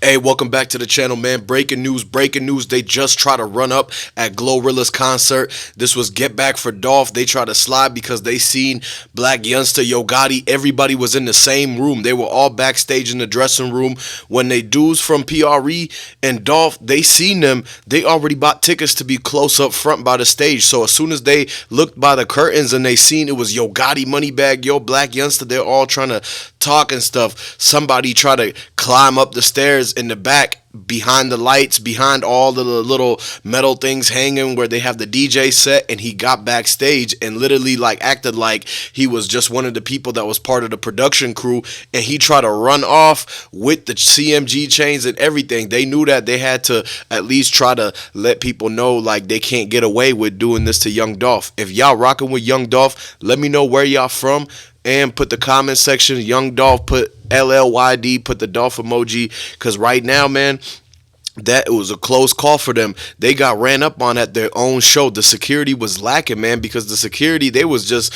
Hey, welcome back to the channel, man. Breaking news, breaking news. They just try to run up at Glorilla's concert. This was Get Back for Dolph. They tried to slide because they seen Blac, Youngsta, Gotti. Everybody was in the same room. They were all backstage in the dressing room. When they dudes from PRE and Dolph, they seen them. They already bought tickets to be close up front by the stage. So as soon as they looked by the curtains and they seen it was Gotti, moneybaggyo, Blac, Youngsta, they're all trying to talk and stuff. Somebody tried to climb up the stairs in the back behind the lights, behind all the little metal things hanging where they have the DJ set, and he got backstage and literally acted like he was just one of the people that was part of the production crew, and he tried to run off with the CMG chains and everything. They knew that they had to at least try to let people know they can't get away with doing this to Young Dolph. If y'all rocking with Young Dolph, let me know where y'all from. And put the comment section, Young Dolph, put LLYD, put the Dolph emoji. Because right now, man, that it was a close call for them. They got ran up on at their own show. The security was lacking, man, because the security, they was just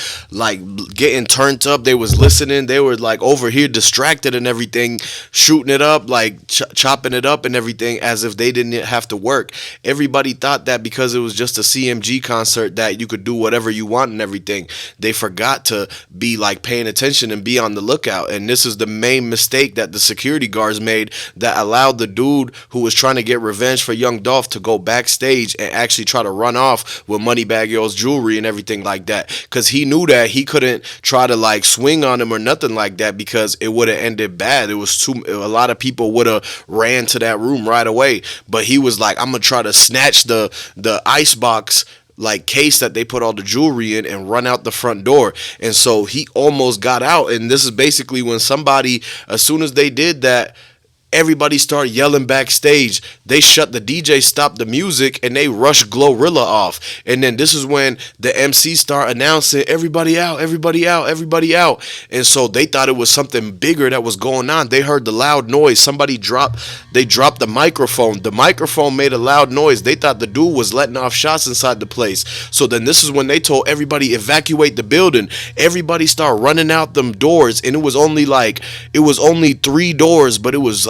getting turned up. They was listening. They were over here distracted and everything, shooting it up, chopping it up and everything as if they didn't have to work. Everybody thought that because it was just a CMG concert that you could do whatever you want and everything. They forgot to be paying attention and be on the lookout. And this is the main mistake that the security guards made that allowed the dude who was trying to get revenge for Young Dolph to go backstage and actually try to run off with Moneybagyo's jewelry and everything like that, because he knew that he couldn't try to swing on him or nothing like that because it would have ended bad. It was a lot of people would have ran to that room right away, but he was like, I'm gonna try to snatch the icebox case that they put all the jewelry in and run out the front door. And so he almost got out, and this is basically when somebody, as soon as they did that, everybody started yelling backstage. They shut the DJ, stopped the music, and they rushed Glorilla off. And then this is when the MC start announcing, everybody out, everybody out, everybody out. And so they thought it was something bigger that was going on. They heard the loud noise. They dropped the microphone. The microphone made a loud noise. They thought the dude was letting off shots inside the place. So then this is when they told everybody evacuate the building. Everybody started running out them doors, and it was only 3 doors, but it was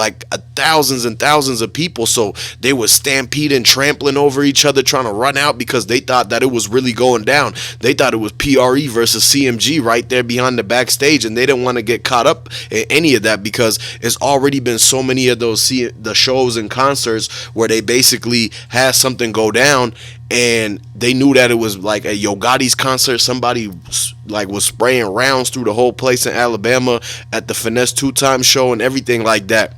thousands and thousands of people. So they were stampeding, trampling over each other, trying to run out because they thought that it was really going down. They thought it was PRE versus CMG right there behind the backstage, and they didn't want to get caught up in any of that because it's already been so many of those the shows and concerts where they basically had something go down, and they knew that it was a Yogotti's concert. Somebody was spraying rounds through the whole place in Alabama at the Finesse 2 Times show and everything like that.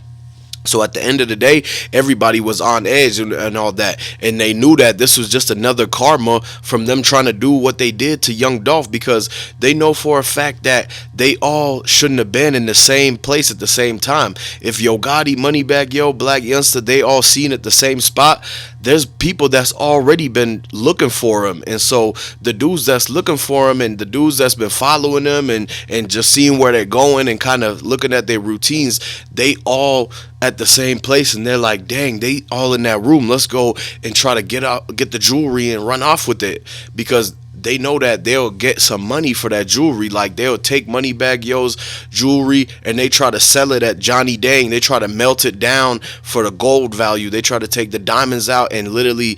So at the end of the day, everybody was on edge and all that. And they knew that this was just another karma from them trying to do what they did to Young Dolph, because they know for a fact that they all shouldn't have been in the same place at the same time. If Yogotti, Moneybagyo, Blac, Youngsta, they all seen at the same spot, there's people that's already been looking for him. And so the dudes that's looking for him and the dudes that's been following them and just seeing where they're going and kind of looking at their routines, they all at the same place, and they're like, dang, they all in that room. Let's go and try to get the jewelry and run off with it, because they know that they'll get some money for that jewelry. They'll take Moneybagyo's jewelry and they try to sell it at Johnny Dang. They try to melt it down for the gold value. They try to take the diamonds out and literally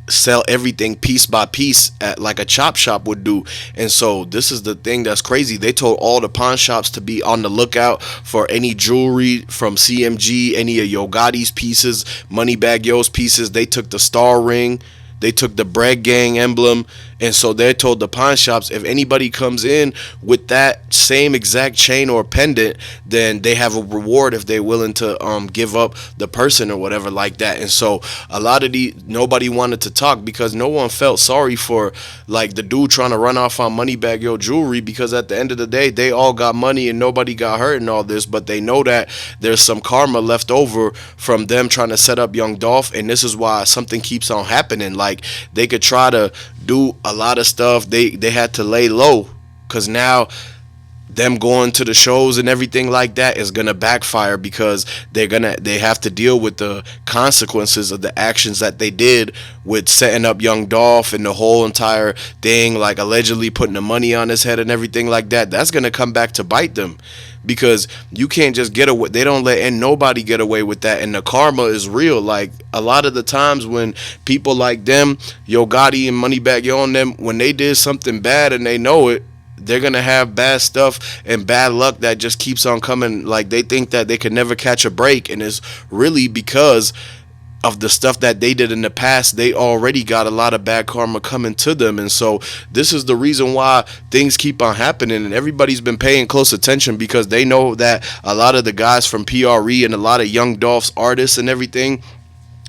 sell everything piece by piece at a chop shop would do. And so this is the thing that's crazy. They told all the pawn shops to be on the lookout for any jewelry from CMG, any of Yogotti's pieces, Moneybagyo's pieces. They took the star ring, they took the Bread Gang emblem. And so they told the pawn shops, if anybody comes in with that same exact chain or pendant, then they have a reward if they're willing to give up the person or whatever like that. And so a lot of nobody wanted to talk because no one felt sorry for the dude trying to run off on Moneybagyo jewelry, because at the end of the day, they all got money and nobody got hurt and all this. But they know that there's some karma left over from them trying to set up Young Dolph, and this is why something keeps on happening. They could try to do a lot of stuff. They had to lay low, because now them going to the shows and everything like that is gonna backfire, because they have to deal with the consequences of the actions that they did with setting up Young Dolph and the whole entire thing, like allegedly putting the money on his head and everything like that. That's gonna come back to bite them, because you can't just get away. They don't let nobody get away with that, and the karma is real. Like a lot of the times when people like them, Yo Gotti and Moneybagyo on them, when they did something bad and they know it, they're gonna have bad stuff and bad luck that just keeps on coming. Like they think that they can never catch a break, and it's really because of the stuff that they did in the past. They already got a lot of bad karma coming to them, and so this is the reason why things keep on happening, and everybody's been paying close attention, because they know that a lot of the guys from PRE and a lot of Young Dolph's artists and everything,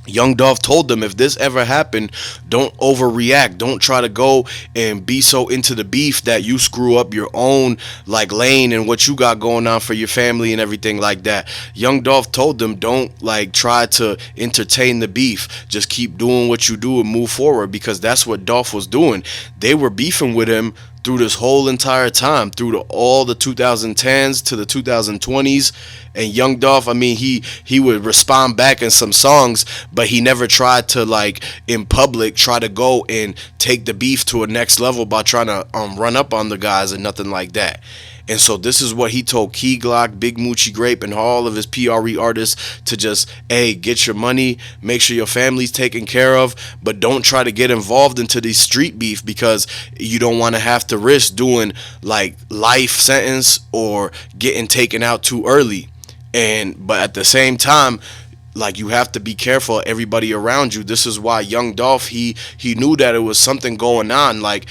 Young Dolph told them, if this ever happened, don't overreact. Don't try to go and be so into the beef that you screw up your own like lane and what you got going on for your family and everything like that. Young Dolph told them, don't like try to entertain the beef. Just keep doing what you do and move forward, because that's what Dolph was doing. They were beefing with him through this whole entire time, through all the 2010s to the 2020s. And Young Dolph, I mean, he would respond back in some songs, but he never tried to, like, in public, try to go and take the beef to a next level by trying to run up on the guys and nothing like that. And so this is what he told Key Glock, Big Moochie Grape, and all of his PRE artists to just, hey, get your money, make sure your family's taken care of, but don't try to get involved into these street beef, because you don't want to have to risk doing like life sentence or getting taken out too early. But at the same time, like, you have to be careful of everybody around you. This is why Young Dolph, he knew that it was something going on. Like,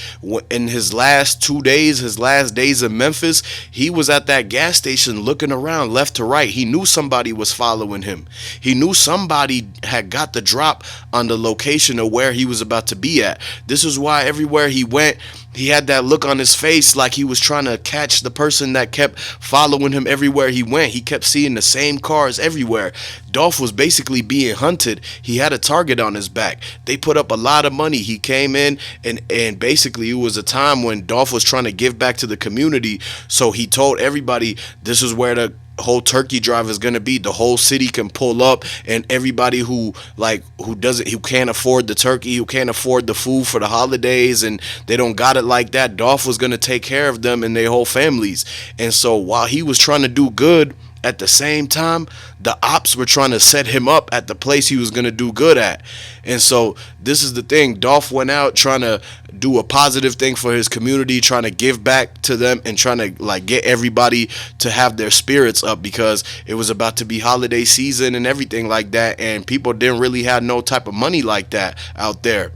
in his last 2 days, his last days in Memphis, he was at that gas station looking around left to right. He knew somebody was following him. He knew somebody had got the drop on the location of where he was about to be at. This is why everywhere he went, he had that look on his face like he was trying to catch the person that kept following him everywhere he went. He kept seeing the same cars everywhere. Dolph was basically being hunted. He had a target on his back. They put up a lot of money. He came in, and basically it was a time when Dolph was trying to give back to the community. So he told everybody, this is where the whole turkey drive is going to be. The whole city can pull up, and everybody who can't afford the turkey, who can't afford the food for the holidays, and they don't got it like that, Dolph was going to take care of them and their whole families. And so while he was trying to do good, at the same time, the ops were trying to set him up at the place he was going to do good at. And so this is the thing. Dolph went out trying to do a positive thing for his community, trying to give back to them, and trying to like get everybody to have their spirits up, because it was about to be holiday season and everything like that, and people didn't really have no type of money like that out there.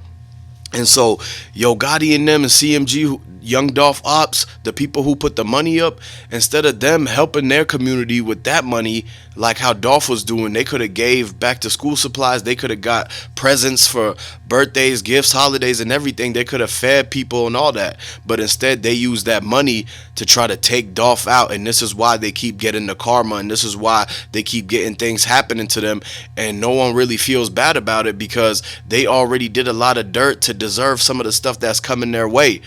And so Yo Gotti and them and CMG, Young Dolph ops, the people who put the money up, instead of them helping their community with that money, like how Dolph was doing, they could have gave back to school supplies. They could have got presents for birthdays, gifts, holidays, and everything. They could have fed people and all that. But instead, they used that money to try to take Dolph out. And this is why they keep getting the karma. And this is why they keep getting things happening to them. And no one really feels bad about it, because they already did a lot of dirt to deserve some of the stuff that's coming their way.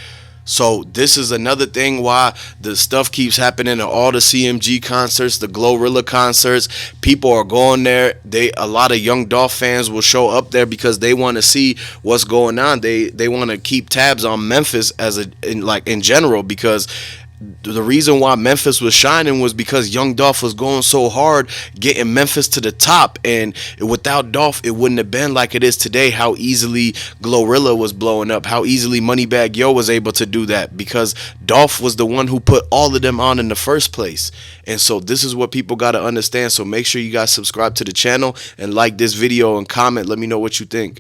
So this is another thing why the stuff keeps happening at all the CMG concerts, the Glorilla concerts. People are going there. A lot of Young Dolph fans will show up there because they want to see what's going on. They want to keep tabs on Memphis in general, because the reason why Memphis was shining was because Young Dolph was going so hard getting Memphis to the top. And without Dolph, it wouldn't have been like it is today, how easily Glorilla was blowing up, how easily Moneybagyo was able to do that, because Dolph was the one who put all of them on in the first place. And so this is what people got to understand. So make sure you guys subscribe to the channel and like this video and comment. Let me know what you think.